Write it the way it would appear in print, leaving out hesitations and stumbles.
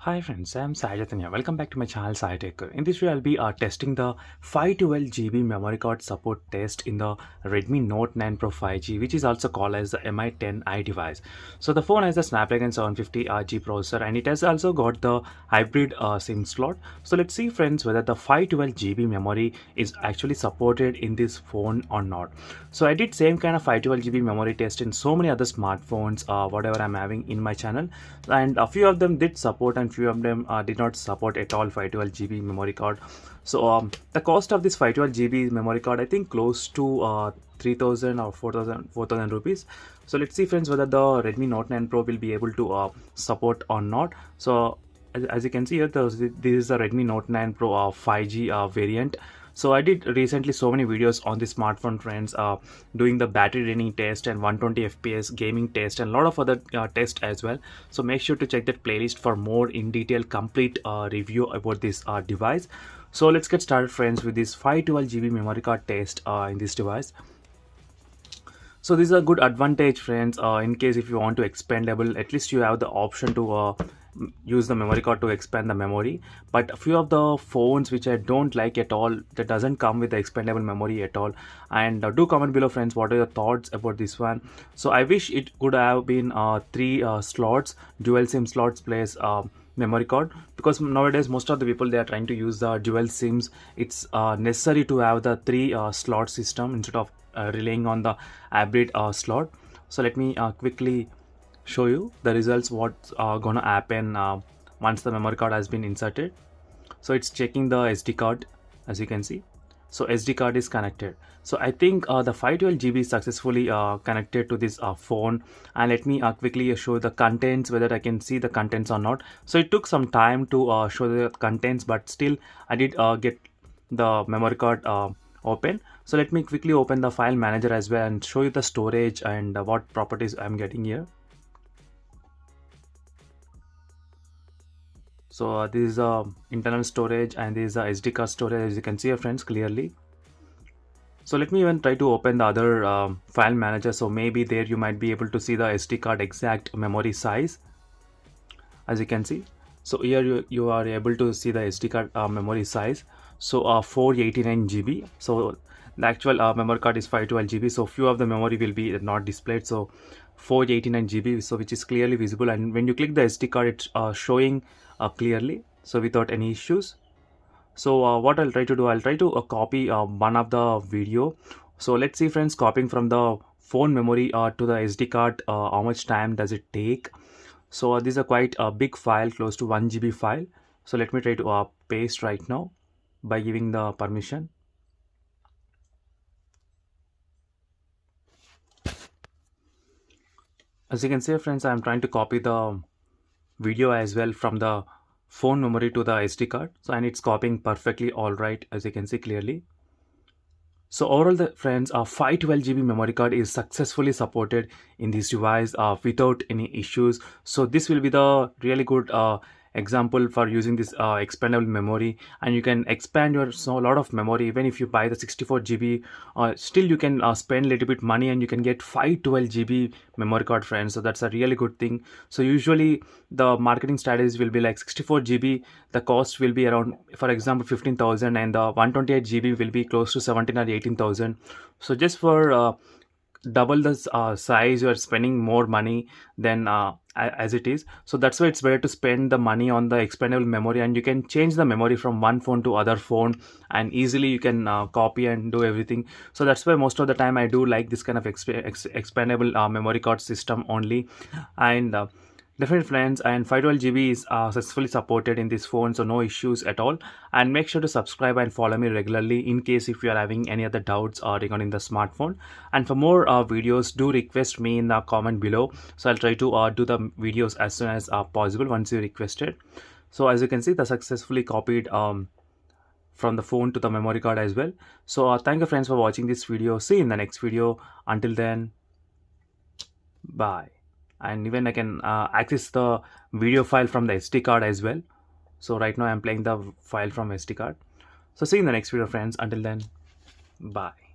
Hi friends, I'm Sai Chaitanya. Welcome back to my channel Sai Tech. In this video, I'll be testing the 512 GB memory card support test in the Redmi Note 9 Pro 5G, which is also called as the Mi10i device. So the phone has a Snapdragon 750G processor, and it has also got the hybrid SIM slot. So let's see friends whether the 512 GB memory is actually supported in this phone or not. So I did same kind of 512 GB memory test in so many other smartphones, whatever I'm having in my channel, and a few of them did support and few of them did not support at all 512 GB memory card. So the cost of this 512 GB memory card, I think close to 3000 or 4000 rupees. So let's see friends whether the Redmi Note 9 Pro will be able to support or not. So as you can see here, this is the Redmi Note 9 Pro 5G variant. So I did recently so many videos on the smartphone friends, doing the battery draining test and 120 FPS gaming test and a lot of other tests as well. So make sure to check that playlist for more in detail complete review about this device. So let's get started friends with this 512 GB memory card test in this device. So this is a good advantage friends, in case if you want to expandable, at least you have the option to use the memory card to expand the memory. But a few of the phones which I don't like at all, that doesn't come with the expandable memory at all. And do comment below friends what are your thoughts about this one. So I wish it could have been three slots, dual SIM slots plus memory card, because nowadays most of the people they are trying to use the dual SIMs. It's necessary to have the three slot system instead of relying on the hybrid slot. So let me quickly show you the results what's gonna happen once the memory card has been inserted. So it's checking the SD card, as you can see. So SD card is connected. So I think the 512 GB is successfully connected to this phone. And let me quickly show the contents, whether I can see the contents or not. So it took some time to show the contents, but still I did get the memory card open. So let me quickly open the file manager as well and show you the storage and what properties I'm getting here. So this is internal storage and this is SD card storage, as you can see friends clearly. So let me even try to open the other file manager. So maybe there you might be able to see the SD card exact memory size, as you can see. So here you are able to see the SD card memory size. So 489 GB. So the actual memory card is 512 GB. So few of the memory will be not displayed. So 489 GB. So which is clearly visible. And when you click the SD card, it's showing clearly. So without any issues. So what I'll try to do, I'll try to copy one of the video. So let's see friends, copying from the phone memory to the SD card, how much time does it take. So this is a quite a big file, close to 1 GB file. So let me try to paste right now by giving the permission. As you can see friends, I'm trying to copy the video as well from the phone memory to the SD card. So and it's copying perfectly all right, as you can see clearly. So overall the friends, 512 GB memory card is successfully supported in this device without any issues. So this will be the really good example for using this expandable memory, and you can expand your lot of memory. Even if you buy the 64 GB, still you can spend a little bit money and you can get 512 GB memory card friends. So that's a really good thing. So usually the marketing strategies will be like 64 GB, the cost will be around, for example, 15,000, and the 128 GB will be close to 17 or 18,000. So just for double the size, you are spending more money than as it is. So that's why it's better to spend the money on the expandable memory, and you can change the memory from one phone to other phone, and easily you can copy and do everything. So that's why most of the time I do like this kind of expandable memory card system only. And definitely friends, and 512 GB is successfully supported in this phone, so no issues at all. And make sure to subscribe and follow me regularly in case if you are having any other doubts regarding the smartphone. And for more videos, do request me in the comment below, so I'll try to do the videos as soon as possible once you request it. So as you can see, the successfully copied from the phone to the memory card as well. So thank you friends for watching this video. See you in the next video. Until then, bye. And even I can access the video file from the SD card as well. So right now I'm playing the file from SD card. So see you in the next video friends. Until then, bye.